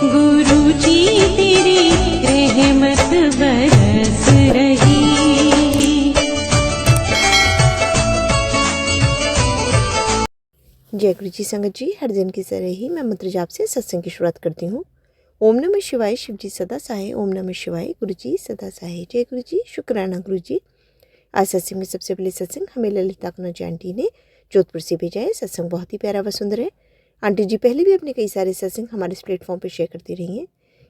गुरु जी तेरी रहमत बरस रही। जय गुरु जी संगत जी, हर दिन की तरह ही मैं मंत्र जाप से सत्संग की शुरुआत करती हूँ। ओम नमः शिवाय, शिव जी सदा सहाय। ओम नमः शिवाय, गुरु जी सदा सहाय। जय गुरु जी, शुक्राना गुरु जी। आज सत्संग में सबसे पहले सत्संग हमें ललिता कनौज आंटी ने जोधपुर से भेजा है। सत्संग बहुत ही प्यारा व सुंदर है। आंटी जी पहले भी अपने कई सारे सत्संग हमारे इस प्लेटफॉर्म पर शेयर करती रही हैं।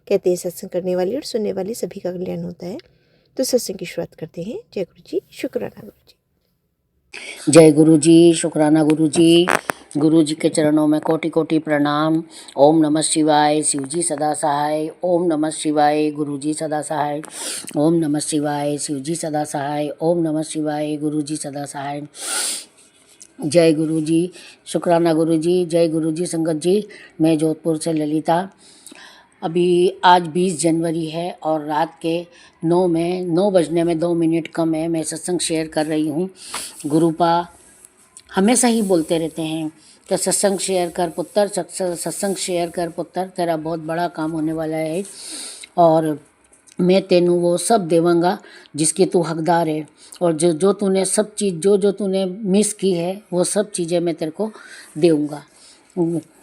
कहते हैं सत्संग करने वाले और सुनने वाले सभी का कल्याण होता है। तो सत्संग की शुरुआत करते हैं। जय गुरु जी, शुक्राना गुरु जी। जय गुरु जी, शुक्राना गुरु जी। गुरु जी के चरणों में कोटि कोटि प्रणाम। ओम नमः शिवाय, शिव जी सदा सहाय। ओम नमः शिवाय, गुरु जी सदा सहाय। ओम नमः शिवाय, शिव जी सदा सहाय। ओम नमः शिवाय, गुरु जी सदा सहाय। जय गुरु जी, शुक्राना गुरु जी। जय गुरु जी संगत जी। मैं जोधपुर से ललिता। अभी आज 20 जनवरी है और रात के 9 बजने में 2 मिनट कम है। मैं सत्संग शेयर कर रही हूँ। गुरुपा हमेशा ही बोलते रहते हैं कि सत्संग शेयर कर पुत्र, सत्संग शेयर कर पुत्र, तेरा बहुत बड़ा काम होने वाला है और मैं तेनू वो सब देवांगा जिसकी तू हकदार है। और जो जो तूने सब चीज़ जो जो तूने मिस की है वो सब चीज़ें मैं तेरे को देऊँगा।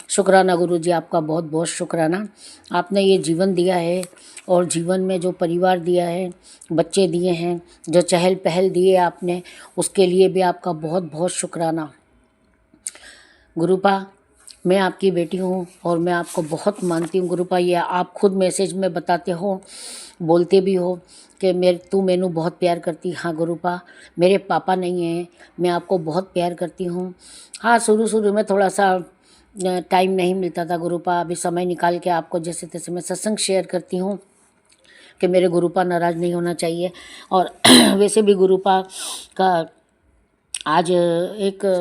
शुक्राना गुरु जी, आपका बहुत बहुत शुक्राना। आपने ये जीवन दिया है और जीवन में जो परिवार दिया है, बच्चे दिए हैं, जो चहल पहल दिए आपने, उसके लिए भी आपका बहुत बहुत शुक्राना। गुरुपा मैं आपकी बेटी हूँ और मैं आपको बहुत मानती हूँ गुरुपा। ये आप खुद मैसेज में बताते हो, बोलते भी हो कि तू मैनू बहुत प्यार करती। हाँ गुरुपा, मेरे पापा नहीं हैं, मैं आपको बहुत प्यार करती हूँ। हाँ, शुरू में थोड़ा सा टाइम नहीं मिलता था गुरुपा। अभी समय निकाल के आपको जैसे तैसे मैं सत्संग शेयर करती हूँ कि मेरे गुरुपा नाराज़ नहीं होना चाहिए। और वैसे भी गुरुपा का आज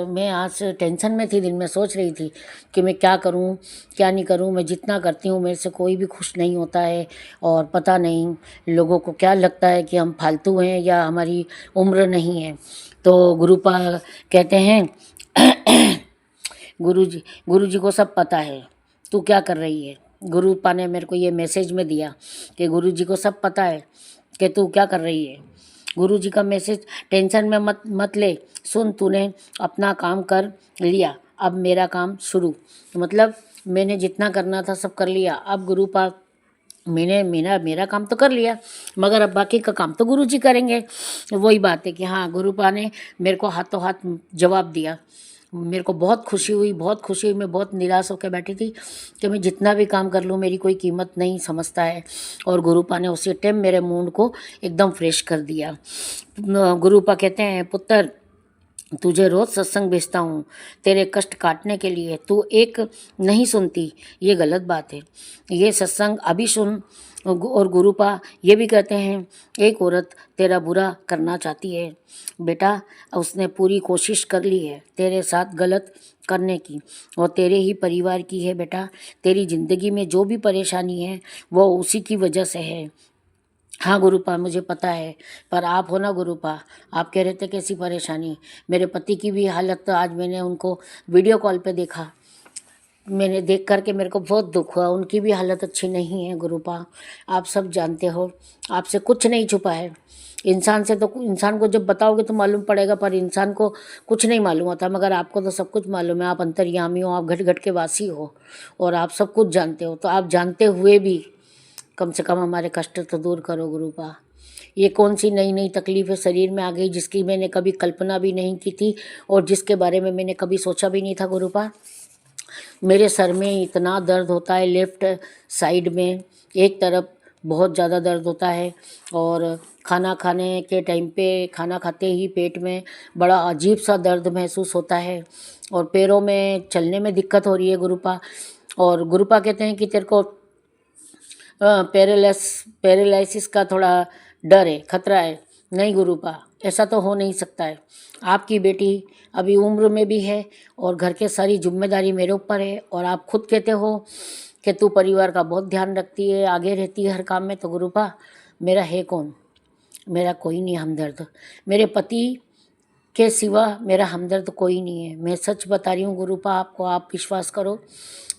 मैं आज टेंशन में थी। दिन में सोच रही थी कि मैं क्या करूं क्या नहीं करूं। मैं जितना करती हूं मेरे से कोई भी खुश नहीं होता है और पता नहीं लोगों को क्या लगता है कि हम फालतू हैं या हमारी उम्र नहीं है। तो गुरुपा कहते हैं गुरुजी को सब पता है तू क्या कर रही है। गुरुपा ने मेरे को ये मैसेज में दिया कि गुरुजी को सब पता है कि तू क्या कर रही है। गुरुजी का मैसेज टेंशन में मत ले। सुन, तूने अपना काम कर लिया, अब मेरा काम शुरू। मतलब मैंने जितना करना था सब कर लिया। अब गुरुपा मैंने मेरा काम तो कर लिया, मगर अब बाकी का काम तो गुरुजी करेंगे। वही बात है कि हाँ, गुरुपा ने मेरे को हाथों हाथ जवाब दिया। मेरे को बहुत खुशी हुई, बहुत खुशी हुई। मैं बहुत निराश होकर बैठी थी कि मैं जितना भी काम कर लूँ मेरी कोई कीमत नहीं समझता है। और गुरुपा ने उसी टाइम मेरे मूड को एकदम फ्रेश कर दिया। गुरुपा कहते हैं, पुत्र तुझे रोज़ सत्संग भेजता हूँ तेरे कष्ट काटने के लिए, तू एक नहीं सुनती, ये गलत बात है। ये सत्संग अभी सुन। और गुरुपा ये भी कहते हैं, एक औरत तेरा बुरा करना चाहती है बेटा, उसने पूरी कोशिश कर ली है तेरे साथ गलत करने की और तेरे ही परिवार की है बेटा। तेरी ज़िंदगी में जो भी परेशानी है वो उसी की वजह से है। हाँ गुरुपा, मुझे पता है, पर आप हो ना गुरुपा, आप कह रहे थे कैसी परेशानी। मेरे पति की भी हालत तो आज मैंने उनको वीडियो कॉल पे देखा। मैंने देख करके मेरे को बहुत दुख हुआ। उनकी भी हालत अच्छी नहीं है गुरुपा, आप सब जानते हो। आपसे कुछ नहीं छुपा है। इंसान से तो इंसान को जब बताओगे तो मालूम पड़ेगा, पर इंसान को कुछ नहीं मालूम होता, मगर आपको तो सब कुछ मालूम है। आप अंतर्यामी हो, आप घट घट के वासी हो और आप सब कुछ जानते हो। तो आप जानते हुए भी कम से कम हमारे कष्ट तो दूर करो गुरुपा। ये कौन सी नई नई तकलीफ़ें शरीर में आ गई जिसकी मैंने कभी कल्पना भी नहीं की थी और जिसके बारे में मैंने कभी सोचा भी नहीं था गुरुपा। मेरे सर में इतना दर्द होता है, लेफ्ट साइड में एक तरफ बहुत ज़्यादा दर्द होता है और खाना खाने के टाइम पे, खाना खाते ही पेट में बड़ा अजीब सा दर्द महसूस होता है और पैरों में चलने में दिक्कत हो रही है गुरुपा। और गुरुपा कहते हैं कि तेरे को पैरालिसिस का थोड़ा डर है, खतरा है। नहीं गुरुपा, ऐसा तो हो नहीं सकता है। आपकी बेटी अभी उम्र में भी है और घर के सारी जिम्मेदारी मेरे ऊपर है और आप खुद कहते हो कि तू परिवार का बहुत ध्यान रखती है, आगे रहती है हर काम में। तो गुरुपा, मेरा है कौन? मेरा कोई नहीं हमदर्द। मेरे पति के सिवा मेरा हमदर्द कोई नहीं है। मैं सच बता रही हूँ गुरुपा आपको, आप विश्वास करो,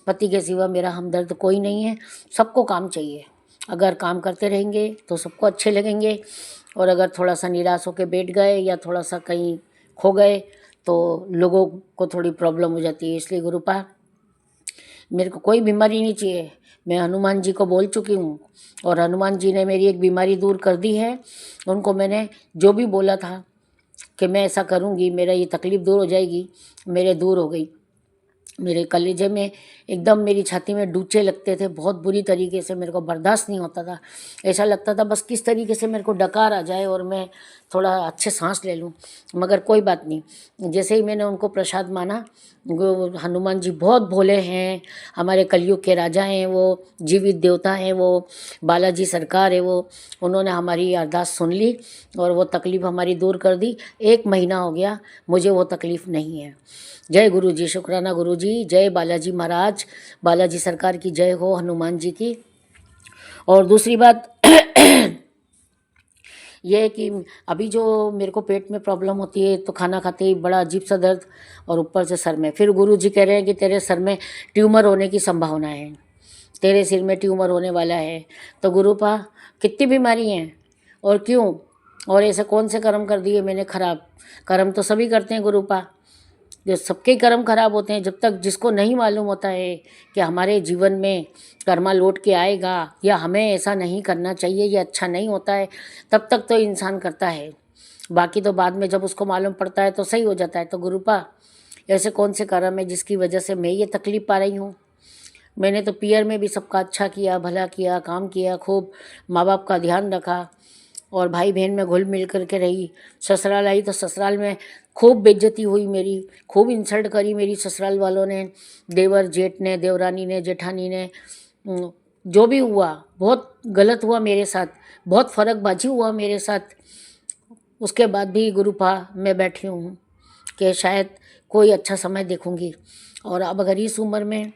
पति के सिवा मेरा हमदर्द कोई नहीं है। सबको काम चाहिए, अगर काम करते रहेंगे तो सबको अच्छे लगेंगे, और अगर थोड़ा सा निराश होकर बैठ गए या थोड़ा सा कहीं खो गए तो लोगों को थोड़ी प्रॉब्लम हो जाती है। इसलिए गुरुपा मेरे को कोई बीमारी नहीं चाहिए। मैं हनुमान जी को बोल चुकी हूँ और हनुमान जी ने मेरी एक बीमारी दूर कर दी है। उनको मैंने जो भी बोला था कि मैं ऐसा करूँगी, मेरा ये तकलीफ़ दूर हो जाएगी, मेरे दूर हो गई। मेरे कलेजे में एकदम, मेरी छाती में डूचे लगते थे, बहुत बुरी तरीके से, मेरे को बर्दाश्त नहीं होता था। ऐसा लगता था बस किस तरीके से मेरे को डकार आ जाए और मैं थोड़ा अच्छे सांस ले लूँ। मगर कोई बात नहीं, जैसे ही मैंने उनको प्रसाद माना, हनुमान जी बहुत भोले हैं, हमारे कलयुग के राजा हैं, वो जीवित देवता हैं, वो बालाजी सरकार है वो। उन्होंने हमारी अरदास सुन ली और वो तकलीफ़ हमारी दूर कर दी। 1 महीना हो गया, मुझे वो तकलीफ़ नहीं है। जय गुरु जी, शुक्राना गुरु जी, जय बालाजी महाराज, बालाजी सरकार की जय हो, हनुमान जी की। और दूसरी बात ये है कि अभी जो मेरे को पेट में प्रॉब्लम होती है तो खाना खाते ही बड़ा अजीब सा दर्द, और ऊपर से सर में। फिर गुरु जी कह रहे हैं कि तेरे सर में ट्यूमर होने की संभावना है, तेरे सिर में ट्यूमर होने वाला है। तो गुरुपा कितनी बीमारी हैं और क्यों, और ऐसे कौन से कर्म कर दिए मैंने खराब? कर्म तो सभी करते हैं गुरुपा, जो सबके कर्म खराब होते हैं। जब तक जिसको नहीं मालूम होता है कि हमारे जीवन में कर्मा लौट के आएगा या हमें ऐसा नहीं करना चाहिए, ये अच्छा नहीं होता है, तब तक तो इंसान करता है। बाकी तो बाद में जब उसको मालूम पड़ता है तो सही हो जाता है। तो गुरुपा ऐसे कौन से कर्म है जिसकी वजह से मैं ये तकलीफ़ पा रही हूँ? मैंने तो पियर में भी सबका अच्छा किया, भला किया, काम किया, खूब माँ बाप का ध्यान रखा और भाई बहन में घुल मिल करके रही। ससुराल आई तो ससुराल में खूब बेइज्जती हुई मेरी, खूब इंसल्ट करी मेरी ससुराल वालों ने, देवर जेठ ने, देवरानी ने, जेठानी ने। जो भी हुआ बहुत गलत हुआ मेरे साथ, बहुत फ़र्कबाजी हुआ मेरे साथ। उसके बाद भी गुरुपा मैं बैठी हूँ कि शायद कोई अच्छा समय देखूँगी। और अब अगर इस उम्र में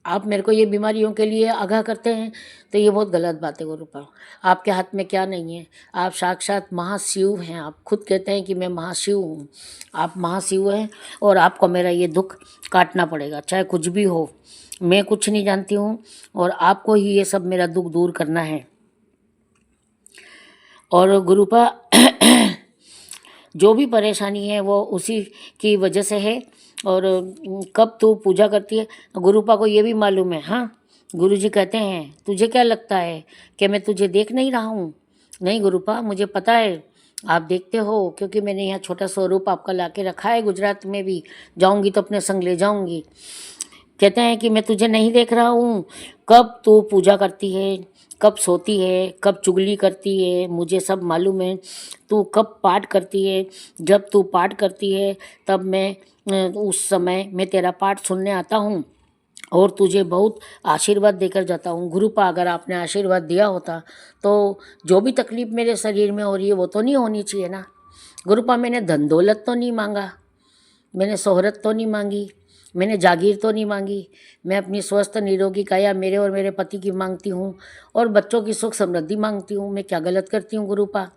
आप मेरे को ये बीमारियों के लिए आगाह करते हैं तो ये बहुत गलत बात है गुरुपा। आपके हाथ में क्या नहीं है, आप साक्षात महाशिव हैं। आप खुद कहते हैं कि मैं महाशिव हूँ, आप महाशिव हैं और आपको मेरा ये दुख काटना पड़ेगा, चाहे कुछ भी हो। मैं कुछ नहीं जानती हूँ और आपको ही ये सब मेरा दुख दूर करना है। और गुरुपा जो भी परेशानी है वो उसी की वजह से है। और कब तू पूजा करती है, गुरुपा को ये भी मालूम है। हाँ, गुरुजी कहते हैं तुझे क्या लगता है कि मैं तुझे देख नहीं रहा हूँ? नहीं गुरुपा, मुझे पता है आप देखते हो, क्योंकि मैंने यहाँ छोटा स्वरूप आपका ला के रखा है। गुजरात में भी जाऊँगी तो अपने संग ले जाऊँगी। कहते हैं कि मैं तुझे नहीं देख रहा हूँ, कब तू पूजा करती है, कब सोती है, कब चुगली करती है, मुझे सब मालूम है। तू कब पाठ करती है, जब तू पाठ करती है तब मैं उस समय मैं तेरा पाठ सुनने आता हूँ और तुझे बहुत आशीर्वाद देकर जाता हूँ। गुरुपा अगर आपने आशीर्वाद दिया होता तो जो भी तकलीफ़ मेरे शरीर में हो रही है वो तो नहीं होनी चाहिए ना। गुरुपा मैंने धन दौलत तो नहीं मांगा, मैंने शोहरत तो नहीं मांगी, मैंने जागीर तो नहीं मांगी। मैं अपनी स्वस्थ निरोगी काया मेरे और मेरे पति की मांगती हूँ और बच्चों की सुख समृद्धि मांगती हूँ। मैं क्या गलत करती हूँ गुरुपा?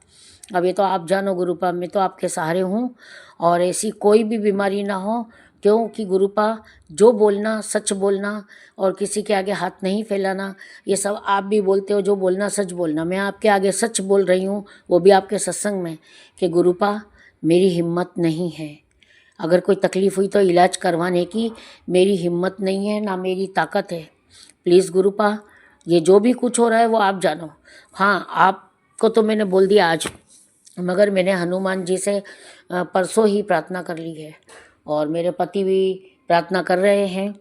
अब ये तो आप जानो गुरुपा, मैं तो आपके सहारे हूँ और ऐसी कोई भी बीमारी ना हो। क्योंकि गुरुपा जो बोलना सच बोलना और किसी के आगे हाथ नहीं फैलाना, ये सब आप भी बोलते हो, जो बोलना सच बोलना। मैं आपके आगे सच बोल रही हूँ, वो भी आपके सत्संग में, कि गुरुपा मेरी हिम्मत नहीं है। अगर कोई तकलीफ़ हुई तो इलाज करवाने की मेरी हिम्मत नहीं है, ना मेरी ताकत है। प्लीज़ गुरुपा, ये जो भी कुछ हो रहा है वो आप जानो। हाँ, आपको तो मैंने बोल दिया आज, मगर मैंने हनुमान जी से परसों ही प्रार्थना कर ली है और मेरे पति भी प्रार्थना कर रहे हैं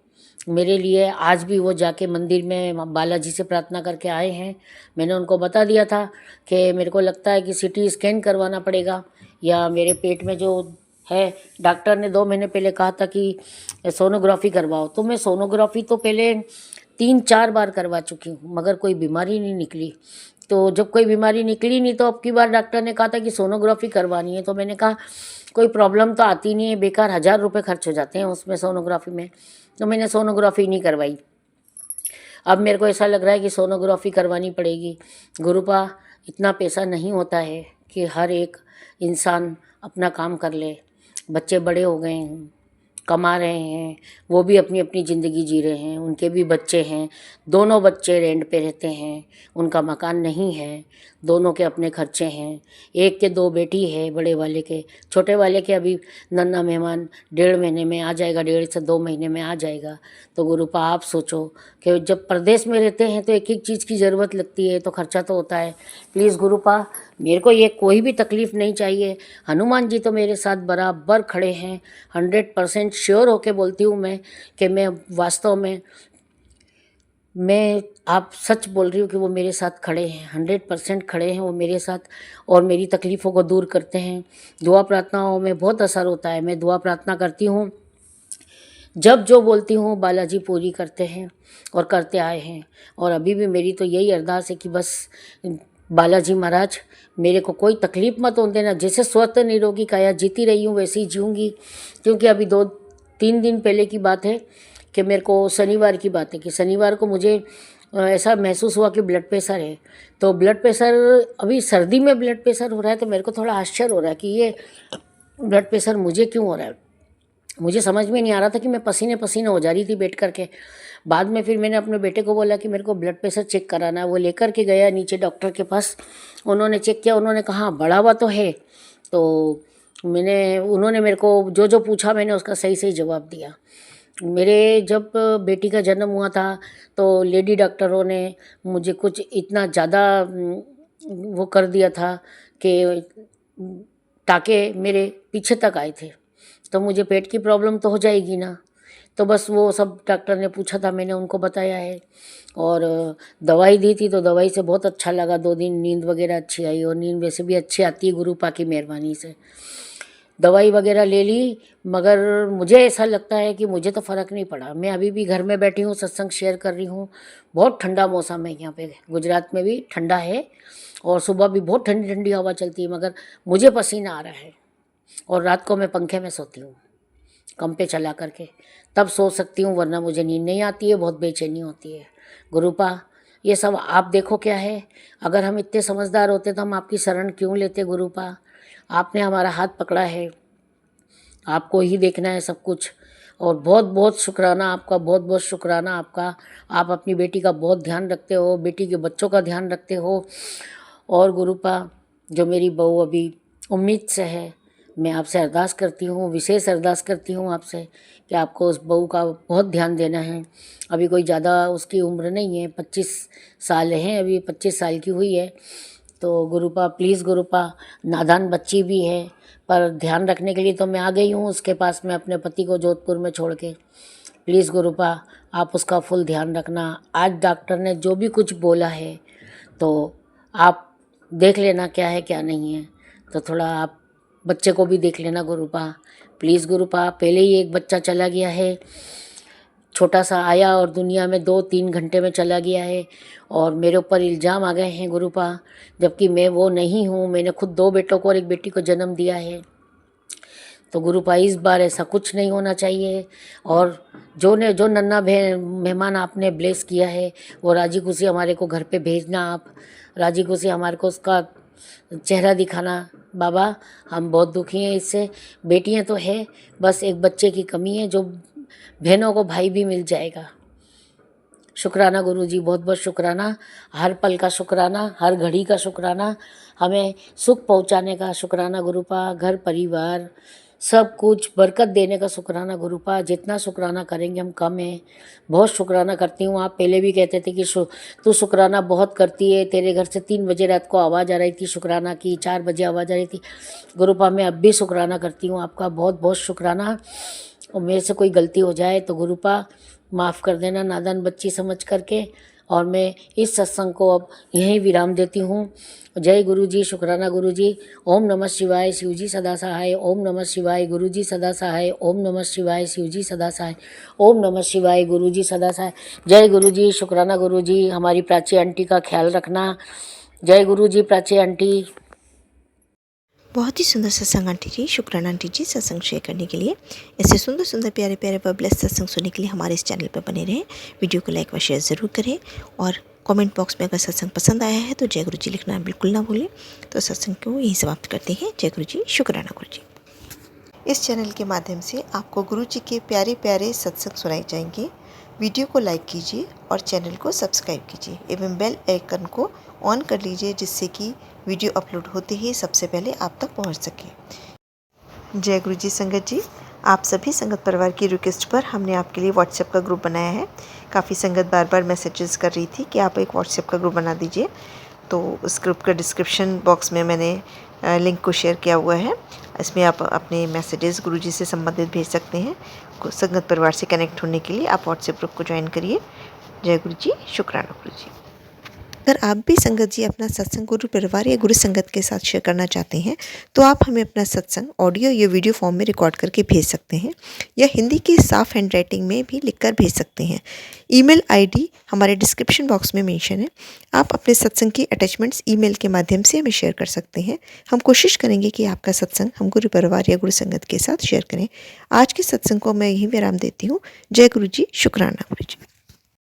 मेरे लिए। आज भी वो जाके मंदिर में बालाजी से प्रार्थना करके आए हैं। मैंने उनको बता दिया था कि मेरे को लगता है कि सीटी स्कैन करवाना पड़ेगा, या मेरे पेट में जो है, डॉक्टर ने 2 महीने पहले कहा था कि सोनोग्राफी करवाओ। तो मैं सोनोग्राफी तो पहले 3-4 बार करवा चुकी हूँ, मगर कोई बीमारी नहीं निकली। तो जब कोई बीमारी निकली नहीं तो अब की बार डॉक्टर ने कहा था कि सोनोग्राफी करवानी है। तो मैंने कहा कोई प्रॉब्लम तो आती नहीं है, बेकार 1000 रुपये खर्च हो जाते हैं उसमें, सोनोग्राफी में। तो मैंने सोनोग्राफी नहीं करवाई। अब मेरे को ऐसा लग रहा है कि सोनोग्राफी करवानी पड़ेगी। गुरुपा इतना पैसा नहीं होता है कि हर एक इंसान अपना काम कर ले। बच्चे बड़े हो गए हैं, कमा रहे हैं, वो भी अपनी अपनी ज़िंदगी जी रहे हैं, उनके भी बच्चे हैं, दोनों बच्चे रेंट पे रहते हैं, उनका मकान नहीं है, दोनों के अपने खर्चे हैं। एक के 2 बेटी है, बड़े वाले के, छोटे वाले के अभी नन्हा मेहमान 1.5 महीने में आ जाएगा, 1.5 से 2 महीने में आ जाएगा। तो गुरुपा आप सोचो कि जब प्रदेश में रहते हैं तो एक एक चीज़ की ज़रूरत लगती है, तो खर्चा तो होता है। प्लीज़ गुरुपा, मेरे को ये कोई भी तकलीफ़ नहीं चाहिए। हनुमान जी तो मेरे साथ बराबर खड़े हैं। 100% श्योर होके बोलती हूँ मैं कि मैं वास्तव में आप सच बोल रही हूँ कि वो मेरे साथ खड़े हैं, 100% खड़े हैं वो मेरे साथ, और मेरी तकलीफ़ों को दूर करते हैं। दुआ प्रार्थनाओं में बहुत असर होता है। मैं दुआ प्रार्थना करती हूँ, जब जो बोलती हूँ बालाजी पूरी करते हैं और करते आए हैं। और अभी भी मेरी तो यही अरदास है कि बस बालाजी महाराज मेरे को कोई तकलीफ़ मत होने देना। जैसे स्वस्थ निरोगी काया जीती रही हूँ वैसे ही जीऊँगी। क्योंकि अभी 2-3 दिन पहले की बात है कि मेरे को शनिवार की बात है कि शनिवार को मुझे ऐसा महसूस हुआ कि ब्लड प्रेशर है। तो ब्लड प्रेशर, अभी सर्दी में ब्लड प्रेशर हो रहा है, तो मेरे को थोड़ा आश्चर्य हो रहा है कि ये ब्लड प्रेशर मुझे क्यों हो रहा है। मुझे समझ में नहीं आ रहा था कि मैं पसीने पसीने हो जा रही थी बैठ करके। बाद में फिर मैंने अपने बेटे को बोला कि मेरे को ब्लड प्रेशर चेक कराना है। वो लेकर के गया नीचे डॉक्टर के पास, उन्होंने चेक किया, उन्होंने कहा बढ़ा हुआ तो है। तो उन्होंने मेरे को जो जो पूछा मैंने उसका सही सही जवाब दिया। मेरे जब बेटी का जन्म हुआ था तो लेडी डॉक्टरों ने मुझे कुछ इतना ज़्यादा वो कर दिया था कि टाँके मेरे पीछे तक आए थे। तो मुझे पेट की प्रॉब्लम तो हो जाएगी ना। तो बस वो सब डॉक्टर ने पूछा था, मैंने उनको बताया है और दवाई दी थी। तो दवाई से बहुत अच्छा लगा, 2 दिन नींद वगैरह अच्छी आई, और नींद वैसे भी अच्छी आती है गुरुपा की मेहरबानी से। दवाई वगैरह ले ली, मगर मुझे ऐसा लगता है कि मुझे तो फ़र्क नहीं पड़ा। मैं अभी भी घर में बैठी हूँ, सत्संग शेयर कर रही हूँ। बहुत ठंडा मौसम है यहाँ पे, गुजरात में भी ठंडा है और सुबह भी बहुत ठंडी ठंडी हवा चलती है, मगर मुझे पसीना आ रहा है। और रात को मैं पंखे में सोती हूँ, कम पे चला करके, तब सो सकती हूँ, वरना मुझे नींद नहीं आती है, बहुत बेचैनी होती है। गुरुपा, ये सब आप देखो क्या है। अगर हम इतने समझदार होते तो हम आपकी शरण क्यों लेते गुरुपा। आपने हमारा हाथ पकड़ा है, आपको ही देखना है सब कुछ। और बहुत बहुत शुक्राना आपका, बहुत बहुत शुक्राना आपका। आप अपनी बेटी का बहुत ध्यान रखते हो, बेटी के बच्चों का ध्यान रखते हो। और गुरुपा, जो मेरी बहू अभी उम्मीद से है, मैं आपसे अरदास करती हूँ, विशेष अरदास करती हूँ आपसे कि आपको उस बहू का बहुत ध्यान देना है। अभी कोई ज़्यादा उसकी उम्र नहीं है, 25 साल हैं, अभी 25 साल की हुई है। तो गुरुपा प्लीज़ गुरुपा, नादान बच्ची भी है, पर ध्यान रखने के लिए तो मैं आ गई हूँ उसके पास में, अपने पति को जोधपुर में छोड़ के। प्लीज़ गुरुपा, आप उसका फुल ध्यान रखना। आज डॉक्टर ने जो भी कुछ बोला है तो आप देख लेना क्या है क्या नहीं है। तो थोड़ा आप बच्चे को भी देख लेना गुरुपा, प्लीज़ गुरुपा। पहले ही एक बच्चा चला गया है, छोटा सा आया और दुनिया में 2-3 घंटे में चला गया है, और मेरे ऊपर इल्ज़ाम आ गए हैं गुरुपा, जबकि मैं वो नहीं हूँ। मैंने खुद 2 बेटों को और 1 बेटी को जन्म दिया है। तो गुरुपा, इस बार ऐसा कुछ नहीं होना चाहिए। और जो नन्हा मेहमान आपने ब्लेस किया है, वो राजी खुशी हमारे को घर पे भेजना। आप राजी खुशी हमारे को उसका चेहरा दिखाना। बाबा, हम बहुत दुखी हैं इससे। बेटियां तो है, बस एक बच्चे की कमी है, जो बहनों को भाई भी मिल जाएगा। शुक्राना गुरुजी, बहुत बहुत शुक्राना, हर पल का शुक्राना, हर घड़ी का शुक्राना, हमें सुख पहुंचाने का शुक्राना गुरुपा, घर परिवार सब कुछ बरकत देने का शुक्राना गुरुपा। जितना शुक्राना करेंगे हम कम है। बहुत शुक्राना करती हूँ। आप पहले भी कहते थे कि तू शुक्राना बहुत करती है, तेरे घर से 3 बजे रात को आवाज़ आ रही थी शुक्राना की, 4 बजे आवाज़ आ रही थी। गुरुपा, मैं अब भी शुक्राना करती हूँ आपका, बहुत बहुत शुक्राना। और मेरे से कोई गलती हो जाए तो गुरुपा माफ़ कर देना, नादान बच्ची समझ करके। और मैं इस सत्संग को अब यहीं विराम देती हूँ। जय गुरुजी, शुक्राना गुरुजी। ओम नमः शिवाय, शिवजी सदा सहाय। ओम नमः शिवाय, गुरुजी सदा सहाय। ओम नमः शिवाय, शिवजी सदा सहाय। ओम नमः शिवाय, गुरुजी सदा सहाय। जय गुरुजी, शुक्राना गुरुजी। हमारी प्राची आंटी का ख्याल रखना। जय गुरुजी, प्राची आंटी। बहुत ही सुंदर सत्संग आंटी जी, शुक्राना आंटी जी सत्संग शेयर करने के लिए। ऐसे सुंदर सुंदर प्यारे प्यारे व ब्लेस्ड सत्संग सुनने के लिए हमारे इस चैनल पर बने रहें। वीडियो को लाइक व शेयर ज़रूर करें और कमेंट बॉक्स में अगर सत्संग पसंद आया है तो जय गुरु जी लिखना बिल्कुल ना भूलें। तो सत्संग को यहीं समाप्त करते हैं। जय गुरु जी, शुक्राना गुरु जी। इस चैनल के माध्यम से आपको गुरु जी के प्यारे प्यारे सत्संग सुनाए जाएंगे। वीडियो को लाइक कीजिए और चैनल को सब्सक्राइब कीजिए एवं बेल आइकन को ऑन कर लीजिए, जिससे कि वीडियो अपलोड होते ही सबसे पहले आप तक पहुंच सके। जय गुरु जी संगत जी, आप सभी संगत परिवार की रिक्वेस्ट पर हमने आपके लिए व्हाट्सएप का ग्रुप बनाया है। काफ़ी संगत बार बार मैसेजेस कर रही थी कि आप एक व्हाट्सएप का ग्रुप बना दीजिए, तो उस ग्रुप का डिस्क्रिप्शन बॉक्स में मैंने लिंक को शेयर किया हुआ है। इसमें आप अपने मैसेजेस गुरुजी से संबंधित भेज सकते हैं। संगत परिवार से कनेक्ट होने के लिए आप व्हाट्सएप ग्रुप को ज्वाइन करिए। जय गुरु जी, शुक्राना गुरु जी। अगर आप भी संगत जी अपना सत्संग गुरु परिवार या गुरु संगत के साथ शेयर करना चाहते हैं तो आप हमें अपना सत्संग ऑडियो या वीडियो फॉर्म में रिकॉर्ड करके भेज सकते हैं, या हिंदी की साफ हैंड राइटिंग में भी लिखकर भेज सकते हैं। ईमेल आईडी हमारे डिस्क्रिप्शन बॉक्स में मेंशन है। आप अपने सत्संग की अटैचमेंट्स ईमेल के माध्यम से हमें शेयर कर सकते हैं। हम कोशिश करेंगे कि आपका सत्संग हम गुरु परिवार या गुरु संगत के साथ शेयर करें। आज के सत्संग को मैं यहीं विराम देती हूँ। जय गुरु जी, शुक्राना गुरु जी।